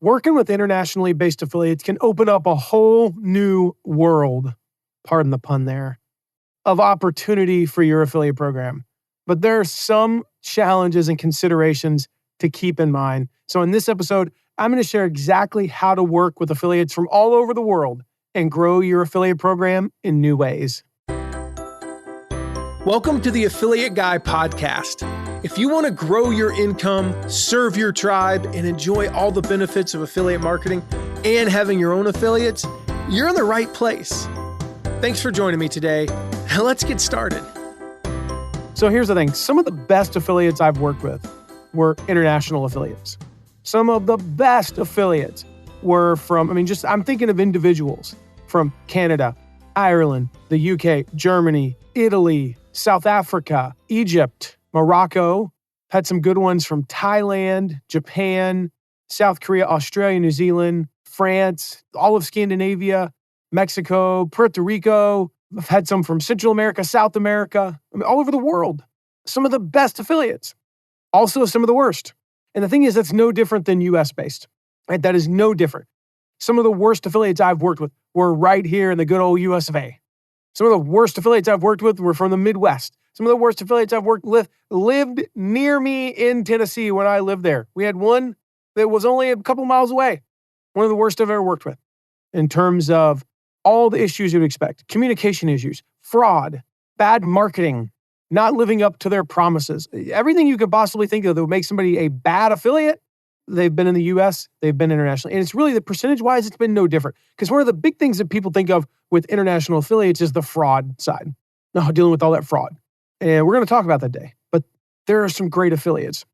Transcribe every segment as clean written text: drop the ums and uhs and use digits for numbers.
Working with internationally based affiliates can open up a whole new world, pardon the pun there, of opportunity for your affiliate program. But there are some challenges and considerations to keep in mind. So in this episode, I'm going to share exactly how to work with affiliates from all over the world and grow your affiliate program in new ways. Welcome to the Affiliate Guy podcast. If you want to grow your income, serve your tribe, and enjoy all the benefits of affiliate marketing and having your own affiliates, you're in the right place. Thanks for joining me today. Let's get started. So here's the thing. Some of the best affiliates I've worked with were international affiliates. Some of the best affiliates were from, I'm thinking of individuals from Canada, Ireland, the UK, Germany, Italy, South Africa, Egypt, Morocco. Had some good ones from Thailand, Japan, South Korea, Australia, New Zealand, France, all of Scandinavia, Mexico, Puerto Rico. I've had some from Central America, South America, all over the world. Some of the best affiliates. Also some of the worst. And the thing is, that's no different than US-based. Right? That is no different. Some of the worst affiliates I've worked with were right here in the good old US of A. Some of the worst affiliates I've worked with were from the Midwest. Some of the worst affiliates I've worked with lived near me in Tennessee when I lived there. We had one that was only a couple miles away. One of the worst I've ever worked with in terms of all the issues you'd expect. Communication issues, fraud, bad marketing, not living up to their promises. Everything you could possibly think of that would make somebody a bad affiliate, they've been in the US, they've been internationally. And it's really, the percentage-wise, it's been no different. Because one of the big things that people think of with international affiliates is the fraud side. No, dealing with all that fraud. And we're going to talk about that today. But there are some great affiliates.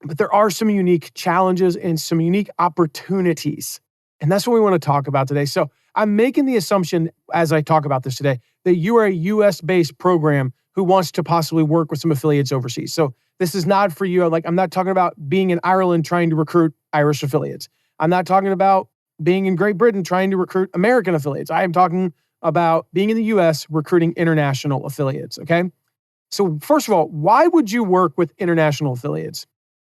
But there are some unique challenges and some unique opportunities. And that's what we want to talk about today. So I'm making the assumption, as I talk about this today, that you are a US-based program who wants to possibly work with some affiliates overseas. So this is not for you. I'm not talking about being in Ireland trying to recruit Irish affiliates. I'm not talking about being in Great Britain trying to recruit American affiliates. I am talking about being in the US recruiting international affiliates, okay? So first of all, why would you work with international affiliates?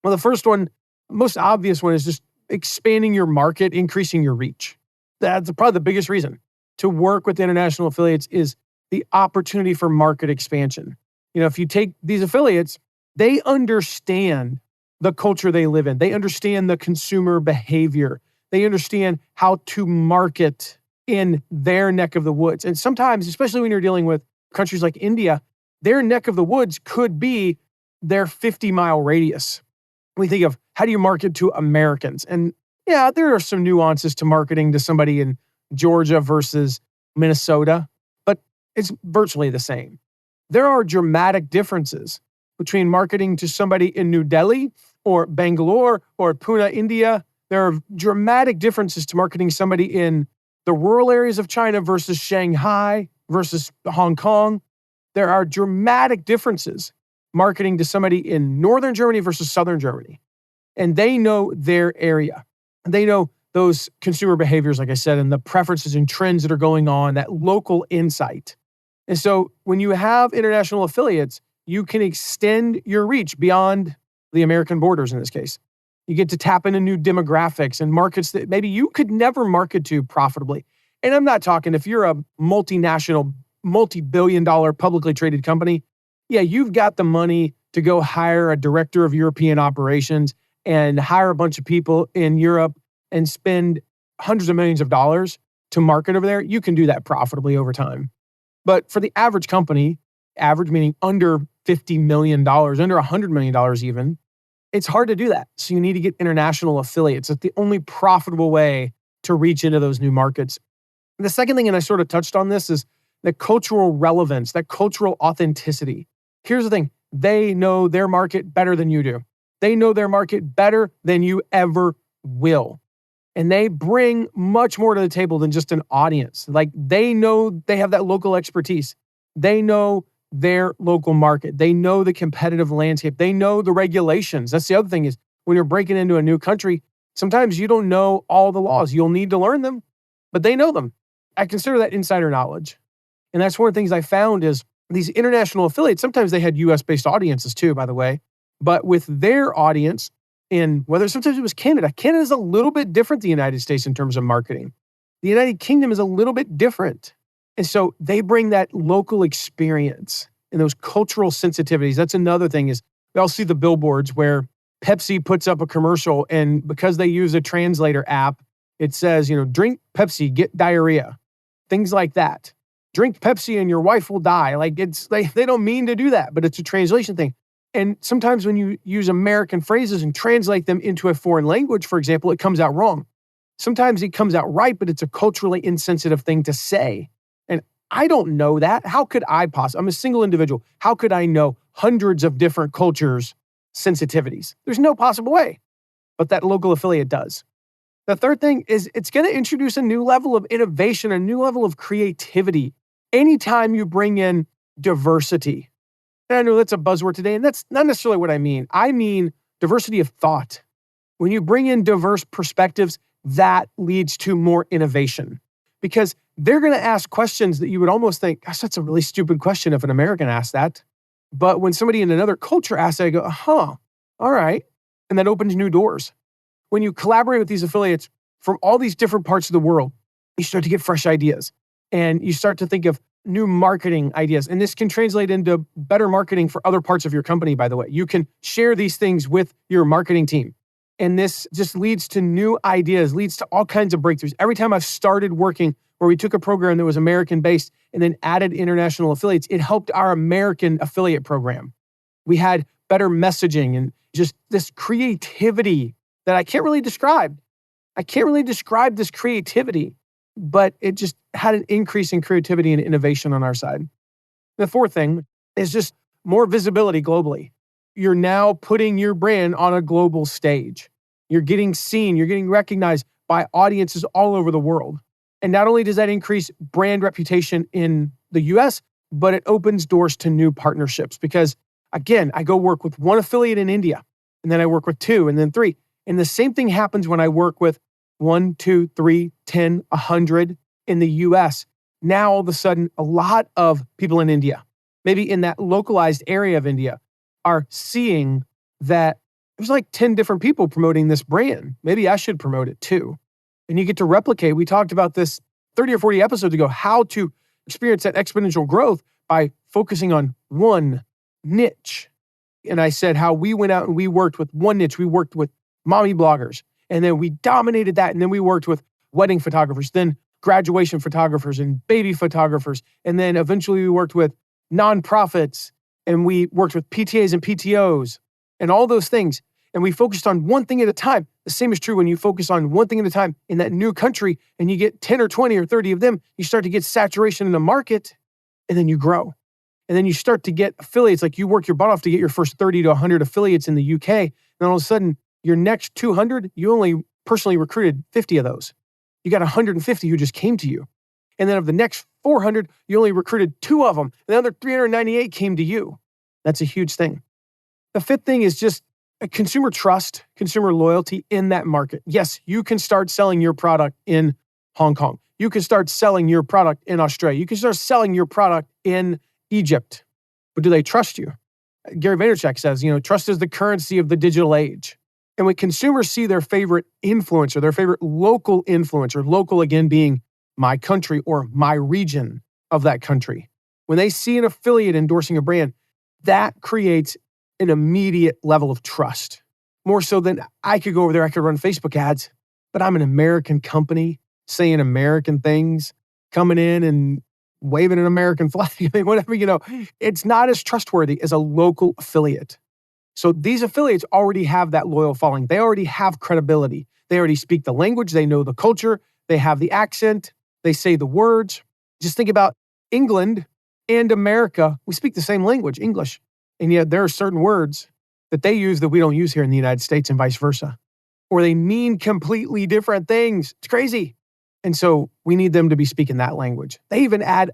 Well, the first one, most obvious one, is just expanding your market, increasing your reach. That's probably the biggest reason to work with international affiliates is the opportunity for market expansion. If you take these affiliates, they understand the culture they live in. They understand the consumer behavior. They understand how to market in their neck of the woods. And sometimes, especially when you're dealing with countries like India, their neck of the woods could be their 50-mile radius. We think of how do you market to Americans? And yeah, there are some nuances to marketing to somebody in Georgia versus Minnesota, but it's virtually the same. There are dramatic differences between marketing to somebody in New Delhi or Bangalore or Pune, India. There are dramatic differences to marketing somebody in the rural areas of China versus Shanghai versus Hong Kong. There are dramatic differences marketing to somebody in northern Germany versus southern Germany. And they know their area. They know those consumer behaviors, like I said, and the preferences and trends that are going on, that local insight. And so when you have international affiliates, you can extend your reach beyond the American borders in this case. You get to tap into new demographics and markets that maybe you could never market to profitably. And I'm not talking if you're a multinational, multi-billion-dollar publicly traded company, yeah, you've got the money to go hire a director of European operations and hire a bunch of people in Europe and spend hundreds of millions of dollars to market over there. You can do that profitably over time. But for the average company, average meaning under $50 million, under $100 million even, it's hard to do that. So you need to get international affiliates. It's the only profitable way to reach into those new markets. And the second thing, and I sort of touched on this, is the cultural relevance, that cultural authenticity. Here's the thing. They know their market better than you do. They know their market better than you ever will. And they bring much more to the table than just an audience. They know they have that local expertise. They know their local market. They know the competitive landscape. They know the regulations. That's the other thing is when you're breaking into a new country, sometimes you don't know all the laws. You'll need to learn them, but they know them. I consider that insider knowledge. And that's one of the things I found is these international affiliates, sometimes they had US-based audiences too, by the way. But with their audience, in whether sometimes it was Canada. Canada is a little bit different than the United States in terms of marketing. The United Kingdom is a little bit different. And so they bring that local experience and those cultural sensitivities. That's another thing is we all see the billboards where Pepsi puts up a commercial, and because they use a translator app, it says, drink Pepsi, get diarrhea. Things like that. Drink Pepsi and your wife will die. Like they don't mean to do that, but it's a translation thing. And sometimes when you use American phrases and translate them into a foreign language, for example, it comes out wrong. Sometimes it comes out right, but it's a culturally insensitive thing to say. And I don't know that. How could I possibly? I'm a single individual. How could I know hundreds of different cultures' sensitivities? There's no possible way. But that local affiliate does. The third thing is it's going to introduce a new level of innovation, a new level of creativity. Anytime you bring in diversity. And I know that's a buzzword today, and that's not necessarily what I mean. I mean diversity of thought. When you bring in diverse perspectives, that leads to more innovation. Because they're going to ask questions that you would almost think, gosh, that's a really stupid question if an American asked that. But when somebody in another culture asks that, I go, all right. And that opens new doors. When you collaborate with these affiliates from all these different parts of the world, you start to get fresh ideas. And you start to think of new marketing ideas. And this can translate into better marketing for other parts of your company, by the way. You can share these things with your marketing team. And this just leads to new ideas, leads to all kinds of breakthroughs. Every time I've started working where we took a program that was American-based and then added international affiliates, it helped our American affiliate program. We had better messaging and just this creativity that I can't really describe. I can't really describe this creativity, but it just had an increase in creativity and innovation on our side. The fourth thing is just more visibility globally. You're now putting your brand on a global stage. You're getting seen, you're getting recognized by audiences all over the world. And not only does that increase brand reputation in the US, but it opens doors to new partnerships because, again, I go work with one affiliate in India, and then I work with 2, and then 3. And the same thing happens when I work with 1, 2, 3, 10, 100 in the US. Now, all of a sudden, a lot of people in India, maybe in that localized area of India, are seeing that there's like 10 different people promoting this brand. Maybe I should promote it too. And you get to replicate. We talked about this 30 or 40 episodes ago, how to experience that exponential growth by focusing on one niche. And I said how we went out and we worked with one niche. We worked with mommy bloggers, and then we dominated that. And then we worked with wedding photographers, then graduation photographers and baby photographers. And then eventually we worked with nonprofits, and we worked with PTAs and PTOs and all those things. And we focused on one thing at a time. The same is true when you focus on one thing at a time in that new country and you get 10 or 20 or 30 of them, you start to get saturation in the market, and then you grow. And then you start to get affiliates, like you work your butt off to get your first 30 to 100 affiliates in the UK. And all of a sudden, your next 200, you only personally recruited 50 of those. You got 150 who just came to you. And then of the next 400, you only recruited 2 of them. And the other 398 came to you. That's a huge thing. The fifth thing is just a consumer trust, consumer loyalty in that market. Yes, you can start selling your product in Hong Kong. You can start selling your product in Australia. You can start selling your product in Egypt. But do they trust you? Gary Vaynerchuk says, trust is the currency of the digital age. And when consumers see their favorite influencer, their favorite local influencer, local again being my country or my region of that country, when they see an affiliate endorsing a brand, that creates an immediate level of trust. More so than I could go over there, I could run Facebook ads, but I'm an American company saying American things, coming in and waving an American flag, whatever, it's not as trustworthy as a local affiliate. So these affiliates already have that loyal following. They already have credibility. They already speak the language. They know the culture. They have the accent. They say the words. Just think about England and America. We speak the same language, English. And yet there are certain words that they use that we don't use here in the United States and vice versa. Or they mean completely different things. It's crazy. And so we need them to be speaking that language. They even add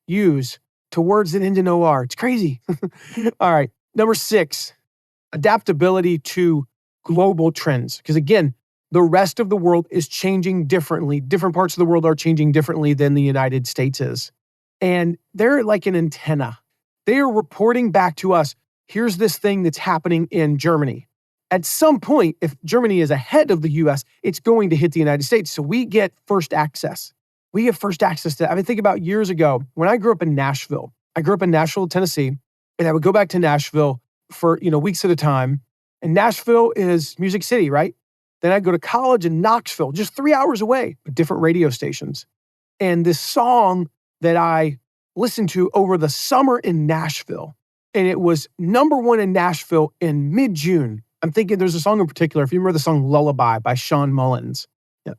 use to words that end in OR. It's crazy. All right. Number 6, adaptability to global trends. Because again, the rest of the world is changing differently. Different parts of the world are changing differently than the United States is. And they're like an antenna. They are reporting back to us, here's this thing that's happening in Germany. At some point, if Germany is ahead of the US, it's going to hit the United States. So we get first access. We get first access to, think about years ago when I grew up in Nashville. I grew up in Nashville, Tennessee, and I would go back to Nashville for, weeks at a time. And Nashville is Music City, right? Then I'd go to college in Knoxville, just 3 hours away, with different radio stations. And this song that I listened to over the summer in Nashville, and it was number one in Nashville in mid-June. I'm thinking there's a song in particular, if you remember the song Lullaby by Sean Mullins.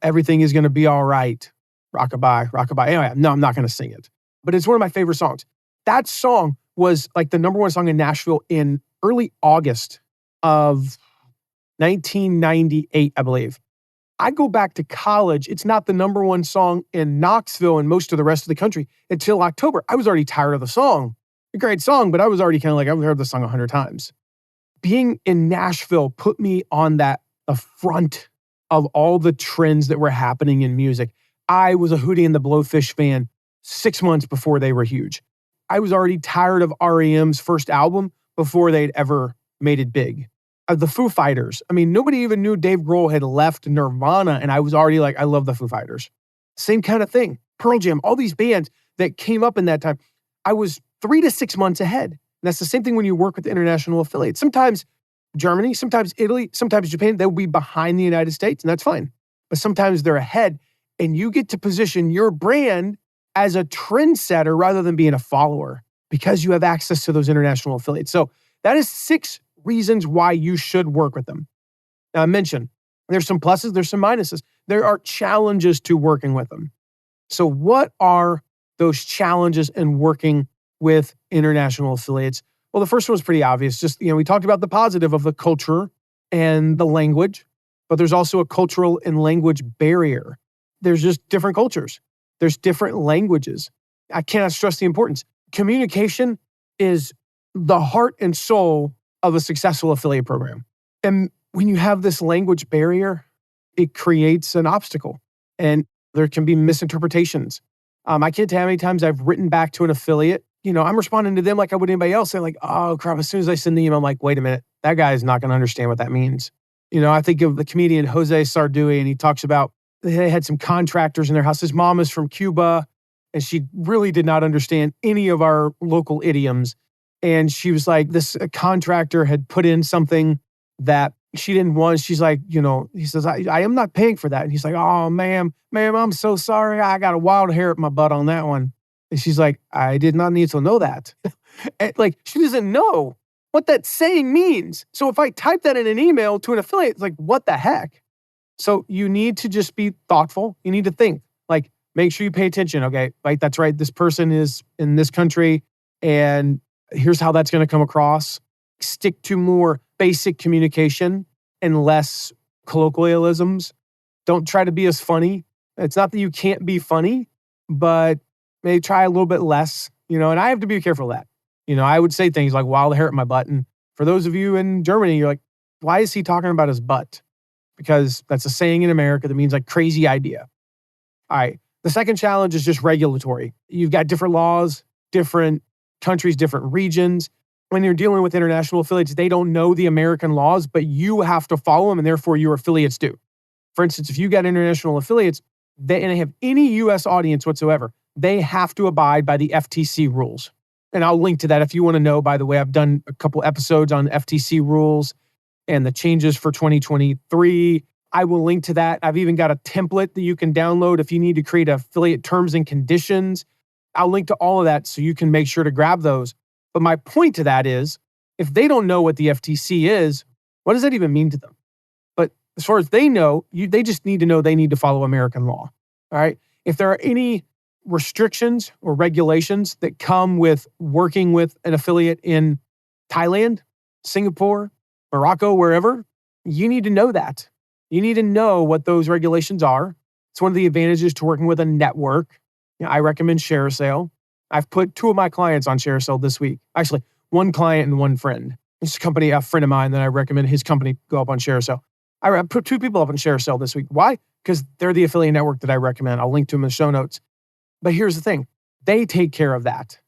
Everything is going to be all right. Rockabye, rockabye. Anyway, no, I'm not going to sing it. But it's one of my favorite songs. That song was like the number one song in Nashville in early August of 1998, I believe. I go back to college. It's not the number one song in Knoxville and most of the rest of the country until October. I was already tired of the song. A great song, but I was already kind of like, I've heard the song 100 times. Being in Nashville put me on the front of all the trends that were happening in music. I was a Hootie and the Blowfish fan 6 months before they were huge. I was already tired of REM's first album before they'd ever made it big. The Foo Fighters. Nobody even knew Dave Grohl had left Nirvana, and I was already like, I love the Foo Fighters. Same kind of thing. Pearl Jam, all these bands that came up in that time. I was 3 to 6 months ahead. And that's the same thing when you work with international affiliates. Sometimes Germany, sometimes Italy, sometimes Japan, they'll be behind the United States, and that's fine. But sometimes they're ahead, and you get to position your brand as a trendsetter rather than being a follower because you have access to those international affiliates. So that is 6 reasons why you should work with them. Now, I mentioned there's some pluses, there's some minuses. There are challenges to working with them. So what are those challenges in working with international affiliates? Well, the first one was pretty obvious. Just, we talked about the positive of the culture and the language, but there's also a cultural and language barrier. There's just different cultures. There's different languages. I cannot stress the importance. Communication is the heart and soul of a successful affiliate program. And when you have this language barrier, it creates an obstacle and there can be misinterpretations. I can't tell how many times I've written back to an affiliate. I'm responding to them like I would anybody else. They're like, oh crap, as soon as I send the email, I'm like, wait a minute, that guy is not going to understand what that means. I think of the comedian Jose Sardui, and he talks about they had some contractors in their house. His mom is from Cuba, and she really did not understand any of our local idioms. And she was like, this contractor had put in something that she didn't want. She's like, he says, I am not paying for that. And he's like, oh, ma'am, I'm so sorry. I got a wild hair up my butt on that one. And she's like, I did not need to know that. And she doesn't know what that saying means. So if I type that in an email to an affiliate, it's like, what the heck? So you need to just be thoughtful. You need to think, make sure you pay attention. Okay, that's right. This person is in this country and here's how that's going to come across. Stick to more basic communication and less colloquialisms. Don't try to be as funny. It's not that you can't be funny, but maybe try a little bit less, and I have to be careful of that. I would say things like wild hair at my butt. And for those of you in Germany, you're like, why is he talking about his butt? Because that's a saying in America that means crazy idea. All right. The second challenge is just regulatory. You've got different laws, different countries, different regions. When you're dealing with international affiliates, they don't know the American laws, but you have to follow them, and therefore your affiliates do. For instance, if you got international affiliates, and they have any U.S. audience whatsoever, they have to abide by the FTC rules. And I'll link to that if you want to know. By the way, I've done a couple episodes on FTC rules and the changes for 2023. I will link to that. I've even got a template that you can download if you need to create affiliate terms and conditions. I'll link to all of that so you can make sure to grab those. But my point to that is, if they don't know what the FTC is, what does that even mean to them? But as far as they know, they just need to know they need to follow American law. All right. If there are any restrictions or regulations that come with working with an affiliate in Thailand, Singapore, Morocco, wherever, you need to know that. You need to know what those regulations are. It's one of the advantages to working with a network. I recommend ShareASale. I've put 2 of my clients on ShareASale this week. Actually, 1 client and 1 friend. It's a friend of mine that I recommend his company go up on ShareASale. I put 2 people up on ShareASale this week. Why? Because they're the affiliate network that I recommend. I'll link to them in the show notes. But here's the thing. They take care of that.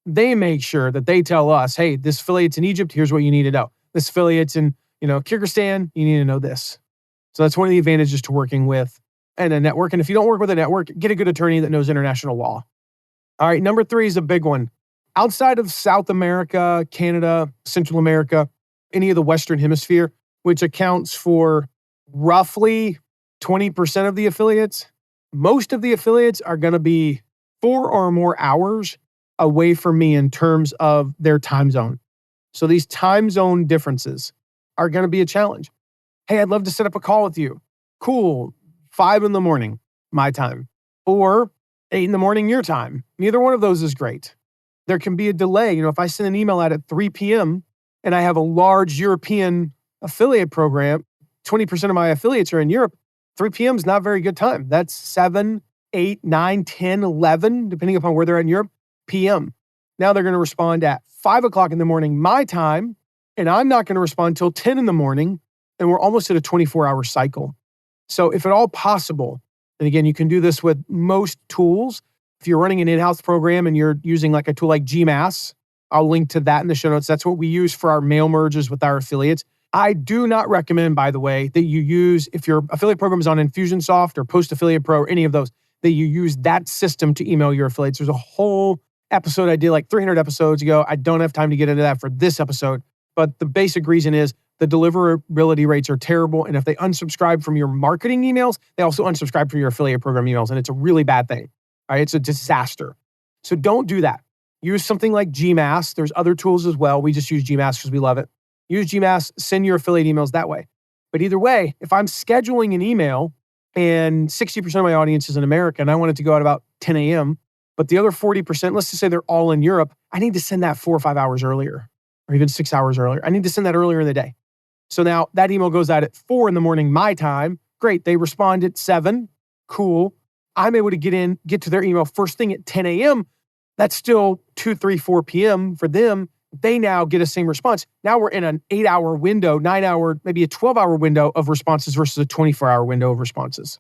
They make sure that they tell us, hey, this affiliate's in Egypt. Here's what you need to know. This affiliate's in, Kyrgyzstan, you need to know this. So that's one of the advantages to working with a network. And if you don't work with a network, get a good attorney that knows international law. All right, number 3 is a big one. Outside of South America, Canada, Central America, any of the Western Hemisphere, which accounts for roughly 20% of the affiliates, most of the affiliates are going to be 4 or more hours away from me in terms of their time zone. So these time zone differences are going to be a challenge. Hey, I'd love to set up a call with you. Cool. 5 a.m, my time, or 8 a.m, your time. Neither one of those is great. There can be a delay. If I send an email out at 3 p.m. and I have a large European affiliate program, 20% of my affiliates are in Europe, 3 p.m. is not a very good time. That's 7, 8, 9, 10, 11, depending upon where they're at in Europe, p.m. Now they're going to respond at 5 o'clock in the morning, my time, and I'm not going to respond until 10 in the morning, and we're almost at a 24-hour cycle. So if at all possible, and again, you can do this with most tools. If you're running an in-house program and you're using like a tool like Gmass, I'll link to that in the show notes. That's what we use for our mail merges with our affiliates. I do not recommend, by the way, that you use, if your affiliate program is on Infusionsoft or Post Affiliate Pro or any of those, that you use that system to email your affiliates. There's a whole episode I did like 300 episodes ago. I don't have time to get into that for this episode, but the basic reason is the deliverability rates are terrible. And if they unsubscribe from your marketing emails, they also unsubscribe from your affiliate program emails. And it's a really bad thing. All right. It's a disaster. So don't do that. Use something like Gmass. There's other tools as well. We just use Gmass because we love it. Use Gmass, send your affiliate emails that way. But either way, if I'm scheduling an email and 60% of my audience is in America and I want it to go out about 10 a.m., but the other 40%, let's just say they're all in Europe, I need to send that 4 or 5 hours earlier, or even 6 hours earlier. I need to send that earlier in the day. So now that email goes out at 4 a.m, my time. Great. They respond at 7. Cool. I'm able to get to their email first thing at 10 a.m. That's still 2, 3, 4 p.m. for them. They now get a same response. Now we're in an 8-hour window, 9-hour, maybe a 12-hour window of responses versus a 24-hour window of responses.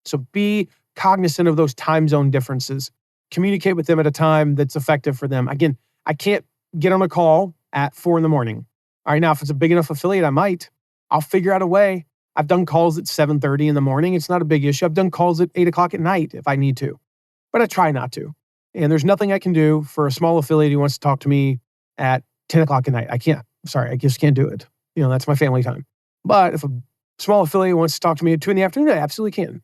So be cognizant of those time zone differences. Communicate with them at a time that's effective for them. Again, I can't get on a call at 4 a.m. All right, now if it's a big enough affiliate, I might. I'll figure out a way. I've done calls at 7:30 in the morning. It's not a big issue. I've done calls at 8 o'clock at night if I need to, but I try not to. And there's nothing I can do for a small affiliate who wants to talk to me at 10 o'clock at night. I can't. Sorry, I just can't do it. That's my family time. But if a small affiliate wants to talk to me at 2 p.m, I absolutely can.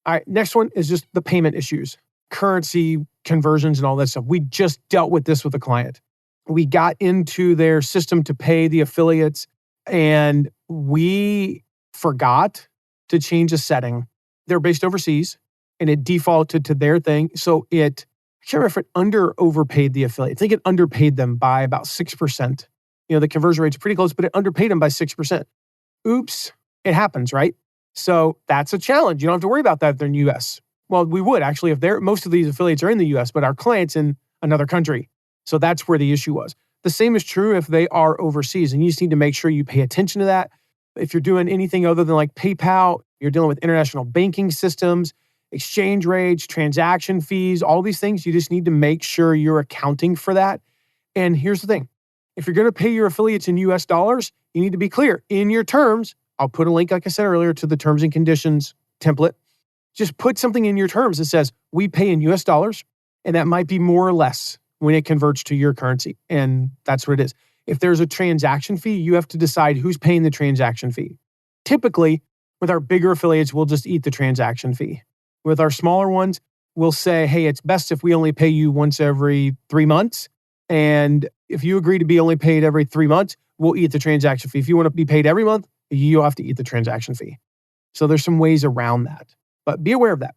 All right, next one is just the payment issues, currency conversions and all that stuff. We just dealt with this with a client. We got into their system to pay the affiliates and we forgot to change a setting. They're based overseas and it defaulted to their thing. So I can't remember if it overpaid the affiliate. I think it underpaid them by about 6%. The conversion rate's pretty close, but it underpaid them by 6%. Oops, it happens, right? So that's a challenge. You don't have to worry about that if they're in the US. Well, we would actually if most of these affiliates are in the US, but our client's in another country. So that's where the issue was. The same is true if they are overseas, and you just need to make sure you pay attention to that. If you're doing anything other than like PayPal, you're dealing with international banking systems, exchange rates, transaction fees, all these things, you just need to make sure you're accounting for that. And here's the thing. If you're going to pay your affiliates in US dollars, you need to be clear in your terms. I'll put a link, like I said earlier, to the terms and conditions template. Just put something in your terms that says we pay in US dollars, and that might be more or less when it converts to your currency. And that's what it is. If there's a transaction fee, you have to decide who's paying the transaction fee. Typically, with our bigger affiliates, we'll just eat the transaction fee. With our smaller ones, we'll say, hey, it's best if we only pay you once every 3 months. And if you agree to be only paid every 3 months, we'll eat the transaction fee. If you want to be paid every month, you'll have to eat the transaction fee. So there's some ways around that, but be aware of that.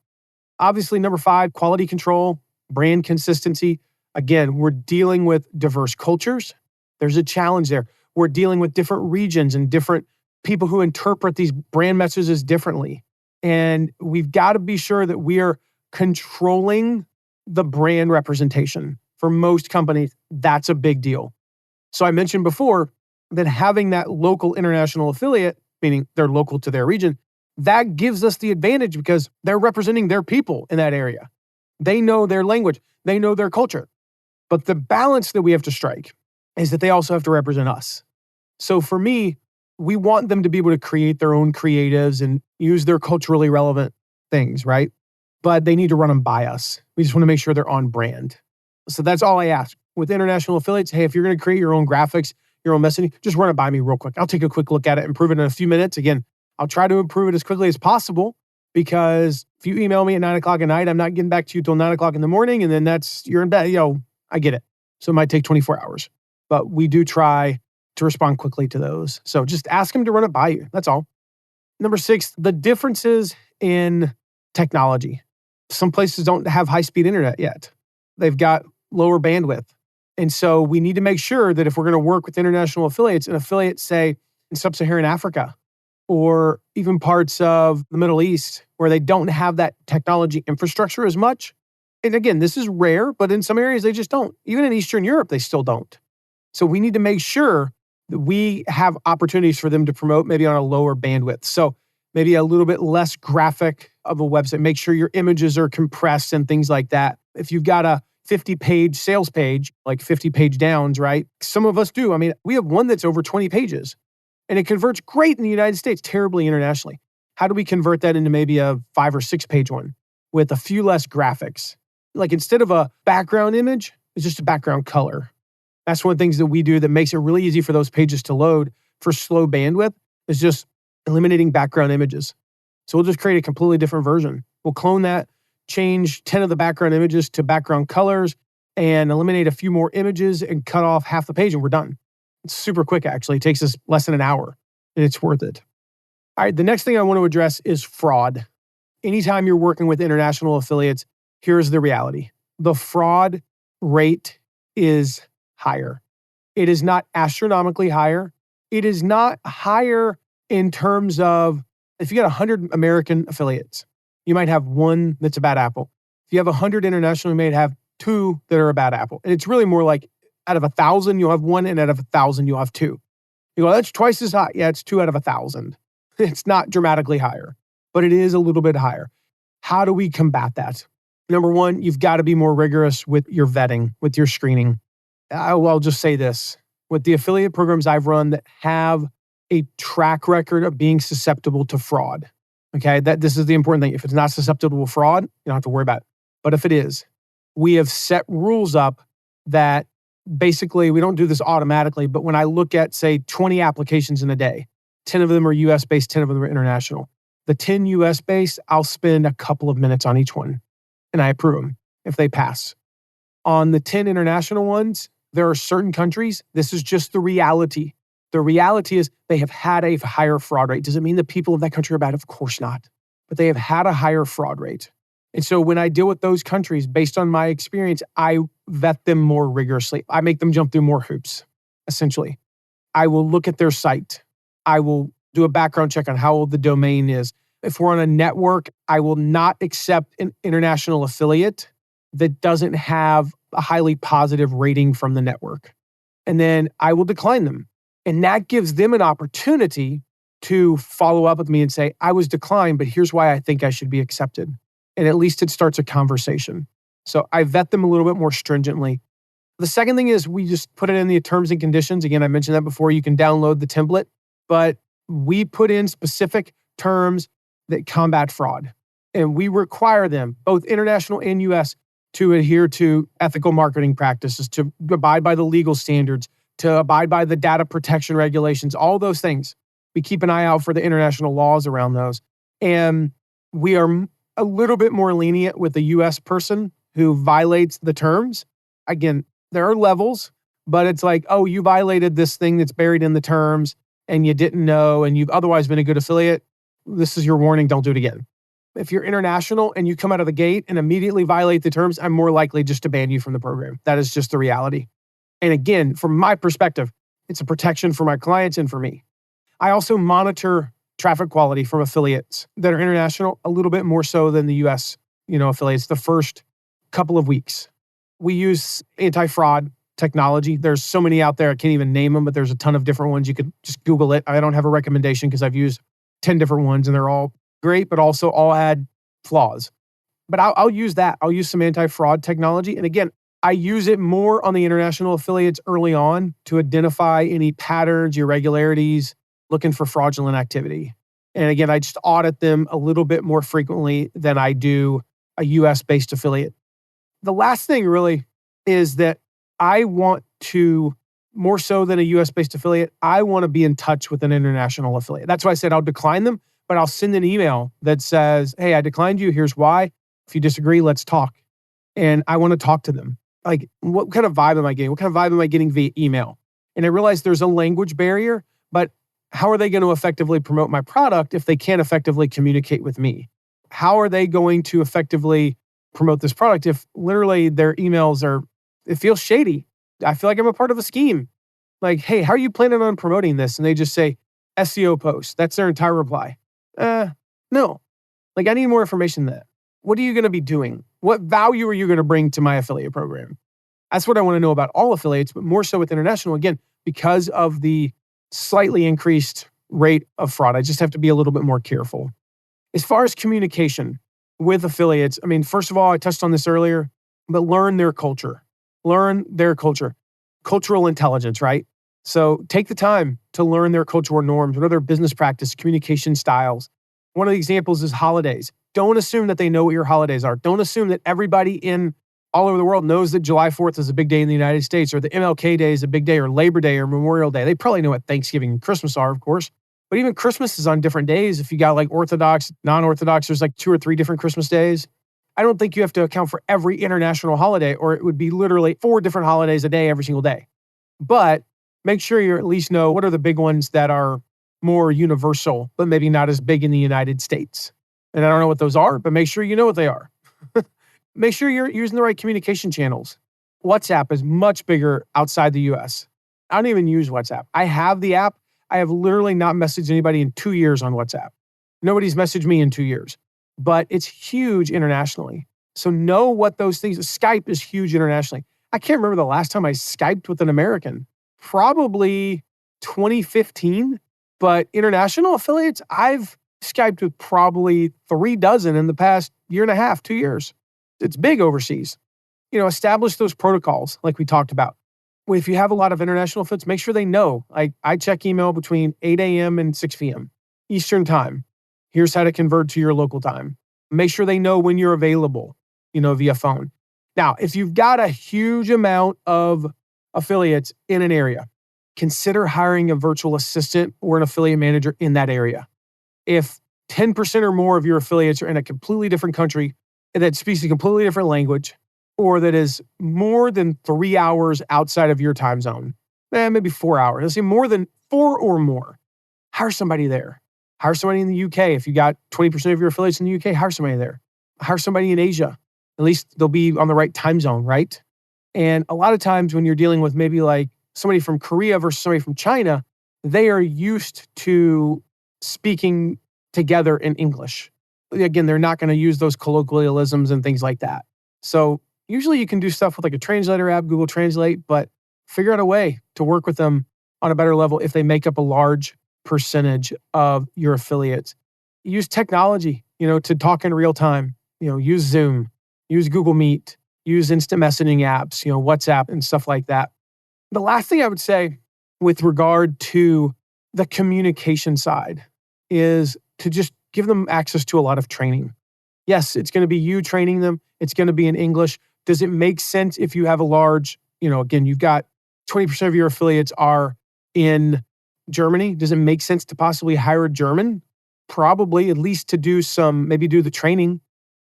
Obviously, number 5, quality control, brand consistency. Again, we're dealing with diverse cultures. There's a challenge there. We're dealing with different regions and different people who interpret these brand messages differently. And we've got to be sure that we are controlling the brand representation. For most companies, that's a big deal. So I mentioned before that having that local international affiliate, meaning they're local to their region, that gives us the advantage because they're representing their people in that area. They know their language. They know their culture. But the balance that we have to strike is that they also have to represent us. So for me, we want them to be able to create their own creatives and use their culturally relevant things, right? But they need to run them by us. We just want to make sure they're on brand. So that's all I ask. With international affiliates, hey, if you're going to create your own graphics, your own messaging, just run it by me real quick. I'll take a quick look at it, improve it in a few minutes. Again, I'll try to improve it as quickly as possible because if you email me at 9:00 at night, I'm not getting back to you till 9:00 in the morning. And then you're in bed. I get it. So it might take 24 hours, but we do try to respond quickly to those. So just ask them to run it by you. That's all. Number 6, the differences in technology. Some places don't have high-speed internet yet. They've got lower bandwidth. And so we need to make sure that if we're going to work with international affiliates, an affiliate, say, in sub-Saharan Africa, or even parts of the Middle East, where they don't have that technology infrastructure as much. And again, this is rare, but in some areas they just don't. Even in Eastern Europe, they still don't. So we need to make sure that we have opportunities for them to promote maybe on a lower bandwidth. So maybe a little bit less graphic of a website. Make sure your images are compressed and things like that. If you've got a 50-page sales page, like 50-page downs, right? Some of us do. I mean, we have one that's over 20 pages and it converts great in the United States, terribly internationally. How do we convert that into maybe a 5 or 6 page one with a few less graphics? Like instead of a background image, it's just a background color. That's one of the things that we do that makes it really easy for those pages to load for slow bandwidth is just eliminating background images. So we'll just create a completely different version. We'll clone that, change 10 of the background images to background colors, and eliminate a few more images and cut off half the page, and we're done. It's super quick, actually. It takes us less than an hour, and it's worth it. All right, the next thing I want to address is fraud. Anytime you're working with international affiliates, here's the reality. The fraud rate is higher. It is not astronomically higher. It is not higher in terms of, if you got 100 American affiliates, you might have one that's a bad apple. If you have 100 international, you may have 2 that are a bad apple. And it's really more like out of 1,000, you'll have 1, and out of 1,000, you'll have 2. You go, that's twice as high. Yeah, it's 2 out of 1,000. It's not dramatically higher, but it is a little bit higher. How do we combat that? Number 1, you've got to be more rigorous with your vetting, with your screening. I'll just say this. With the affiliate programs I've run that have a track record of being susceptible to fraud, okay, this is the important thing. If it's not susceptible to fraud, you don't have to worry about it. But if it is, we have set rules up that basically, we don't do this automatically, but when I look at, say, 20 applications in a day, 10 of them are US-based, 10 of them are international. The 10 US-based, I'll spend a couple of minutes on each one, and I approve them if they pass. On the 10 international ones, there are certain countries, this is just the reality. The reality is they have had a higher fraud rate. Does it mean the people of that country are bad? Of course not. But they have had a higher fraud rate. And so when I deal with those countries, based on my experience, I vet them more rigorously. I make them jump through more hoops, essentially. I will look at their site. I will do a background check on how old the domain is. If we're on a network, I will not accept an international affiliate that doesn't have a highly positive rating from the network. And then I will decline them. And that gives them an opportunity to follow up with me and say, I was declined, but here's why I think I should be accepted. And at least it starts a conversation. So I vet them a little bit more stringently. The second thing is we just put it in the terms and conditions. Again, I mentioned that before. You can download the template, but we put in specific terms that combat fraud. And we require them, both international and US, to adhere to ethical marketing practices, to abide by the legal standards, to abide by the data protection regulations, all those things. We keep an eye out for the international laws around those. And we are a little bit more lenient with the US person who violates the terms. Again, there are levels, but it's like, oh, you violated this thing that's buried in the terms and you didn't know, and you've otherwise been a good affiliate. This is your warning, don't do it again. If you're international and you come out of the gate and immediately violate the terms, I'm more likely just to ban you from the program. That is just the reality. And again, from my perspective, it's a protection for my clients and for me. I also monitor traffic quality from affiliates that are international a little bit more so than the US, affiliates the first couple of weeks. We use anti-fraud technology. There's so many out there, I can't even name them, but there's a ton of different ones. You could just Google it. I don't have a recommendation because I've used 10 different ones and they're all great, but also all had flaws. But I'll use that. I'll use some anti-fraud technology. And again, I use it more on the international affiliates early on to identify any patterns, irregularities, looking for fraudulent activity. And again, I just audit them a little bit more frequently than I do a US-based affiliate. The last thing really is that I want to, more so than a US-based affiliate, I want to be in touch with an international affiliate. That's why I said I'll decline them, but I'll send an email that says, hey, I declined you. Here's why. If you disagree, let's talk. And I want to talk to them. Like, what kind of vibe am I getting? What kind of vibe am I getting via email? And I realize there's a language barrier, but how are they going to effectively promote my product if they can't effectively communicate with me? How are they going to effectively promote this product if literally their emails it feels shady? I feel like I'm a part of a scheme. Like, hey, how are you planning on promoting this? And they just say SEO post. That's their entire reply. No. Like, I need more information than that. What are you going to be doing? What value are you going to bring to my affiliate program? That's what I want to know about all affiliates, but more so with international, again, because of the slightly increased rate of fraud. I just have to be a little bit more careful. As far as communication with affiliates, I mean, first of all, I touched on this earlier, but learn their culture. Learn their culture. Cultural intelligence, right? So take the time to learn their cultural norms. What are their business practice, communication styles? One of the examples is holidays. Don't assume that they know what your holidays are. Don't assume that everybody in all over the world knows that July 4th is a big day in the United States, or the MLK Day is a big day, or Labor Day or Memorial Day. They probably know what Thanksgiving and Christmas are, of course. But even Christmas is on different days. If you got like Orthodox, non-Orthodox, there's like 2 or 3 different Christmas days. I don't think you have to account for every international holiday, or it would be literally 4 different holidays a day every single day. But make sure you at least know what are the big ones that are more universal, but maybe not as big in the United States. And I don't know what those are, but make sure you know what they are. Make sure you're using the right communication channels. WhatsApp is much bigger outside the US. I don't even use WhatsApp. I have the app. I have literally not messaged anybody in 2 years on WhatsApp. Nobody's messaged me in 2 years, but it's huge internationally. So know what those things, Skype is huge internationally. I can't remember the last time I Skyped with an American. Probably 2015, but international affiliates, I've Skyped with probably 3 dozen in the past year and a half, 2 years. It's big overseas. Establish those protocols like we talked about. If you have a lot of international affiliates, make sure they know. Like, I check email between 8 a.m. and 6 p.m. Eastern time. Here's how to convert to your local time. Make sure they know when you're available, via phone. Now, if you've got a huge amount of affiliates in an area, consider hiring a virtual assistant or an affiliate manager in that area. If 10% or more of your affiliates are in a completely different country that speaks a completely different language, or that is more than 3 hours outside of your time zone, maybe 4 hours. Let's say more than 4 or more. Hire somebody there. Hire somebody in the UK. If you got 20% of your affiliates in the UK, hire somebody there. Hire somebody in Asia. At least they'll be on the right time zone, right? And a lot of times when you're dealing with maybe like somebody from Korea versus somebody from China, they are used to speaking together in English. Again, they're not going to use those colloquialisms and things like that. So usually you can do stuff with like a translator app, Google Translate, but figure out a way to work with them on a better level if they make up a large percentage of your affiliates. Use technology, to talk in real time. Use Zoom, use Google Meet, use instant messaging apps, WhatsApp and stuff like that. The last thing I would say with regard to the communication side is to just give them access to a lot of training. Yes, it's going to be you training them. It's going to be in English. Does it make sense if you have a large, again, you've got 20% of your affiliates are in Germany? Does it make sense to possibly hire a German? Probably, at least to do maybe do the training.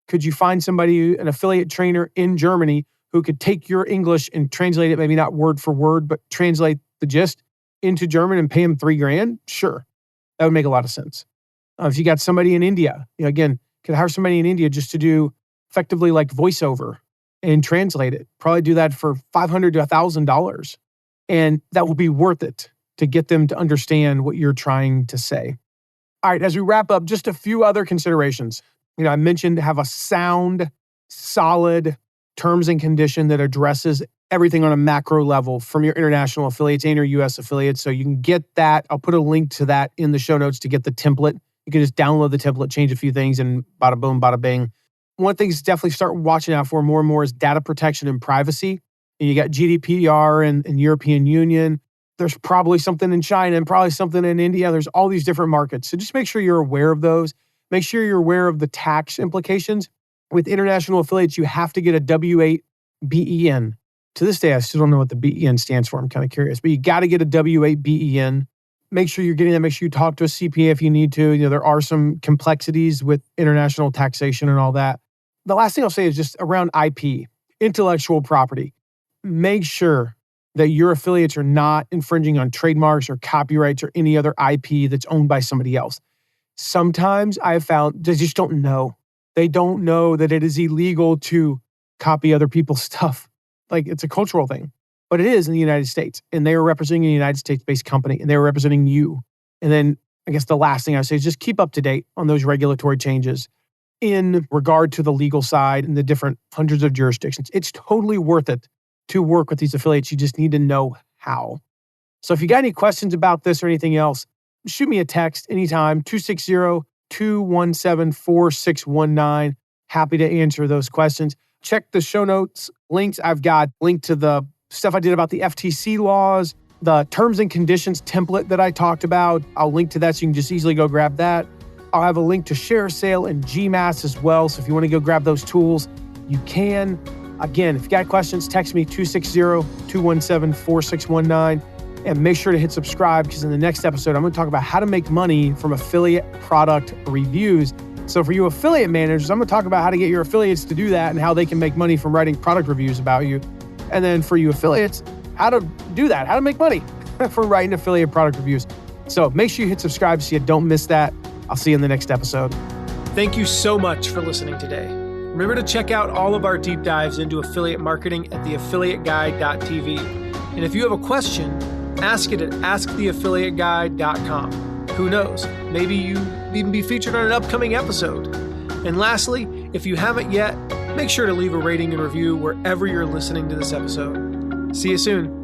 Could you find somebody, an affiliate trainer in Germany who could take your English and translate it, maybe not word for word, but translate the gist into German and pay him $3,000? Sure. That would make a lot of sense. If you got somebody in India, again, could hire somebody in India just to do effectively like voiceover and translate it. Probably do that for $500 to $1,000. And that will be worth it to get them to understand what you're trying to say. All right, as we wrap up, just a few other considerations. I mentioned have a sound, solid terms and condition that addresses everything on a macro level from your international affiliates and your US affiliates. So you can get that. I'll put a link to that in the show notes to get the template. You can just download the template, change a few things, and bada boom, bada bing. One thing to definitely start watching out for more and more is data protection and privacy. And you got GDPR and European Union. There's probably something in China and probably something in India. There's all these different markets. So just make sure you're aware of those. Make sure you're aware of the tax implications. With international affiliates, you have to get a W-8 BEN. To this day, I still don't know what the BEN stands for. I'm kind of curious, but you got to get a W-8 BEN. Make sure you're getting that. Make sure you talk to a CPA if you need to. There are some complexities with international taxation and all that. The last thing I'll say is just around IP, intellectual property. Make sure that your affiliates are not infringing on trademarks or copyrights or any other IP that's owned by somebody else. Sometimes I have found they just don't know. They don't know that it is illegal to copy other people's stuff. Like, it's a cultural thing, but it is in the United States. And they are representing a United States-based company, and they are representing you. And then I guess the last thing I would say is just keep up to date on those regulatory changes in regard to the legal side and the different hundreds of jurisdictions. It's totally worth it to work with these affiliates. You just need to know how. So if you got any questions about this or anything else, shoot me a text anytime, 260-217-4619. Happy to answer those questions. Check the show notes links. I've got linked to the stuff I did about the FTC laws, the terms and conditions template that I talked about. I'll link to that so you can just easily go grab that. I'll have a link to ShareASale and Gmass as well. So if you want to go grab those tools, you can. Again, if you got questions, text me 260-217-4619 and make sure to hit subscribe, because in the next episode, I'm going to talk about how to make money from affiliate product reviews. So for you affiliate managers, I'm going to talk about how to get your affiliates to do that and how they can make money from writing product reviews about you. And then for you affiliates, how to do that, how to make money from writing affiliate product reviews. So make sure you hit subscribe so you don't miss that. I'll see you in the next episode. Thank you so much for listening today. Remember to check out all of our deep dives into affiliate marketing at theaffiliateguide.tv. And if you have a question, ask it at asktheaffiliateguide.com. Who knows? Maybe you even be featured on an upcoming episode. And lastly, if you haven't yet, make sure to leave a rating and review wherever you're listening to this episode. See you soon.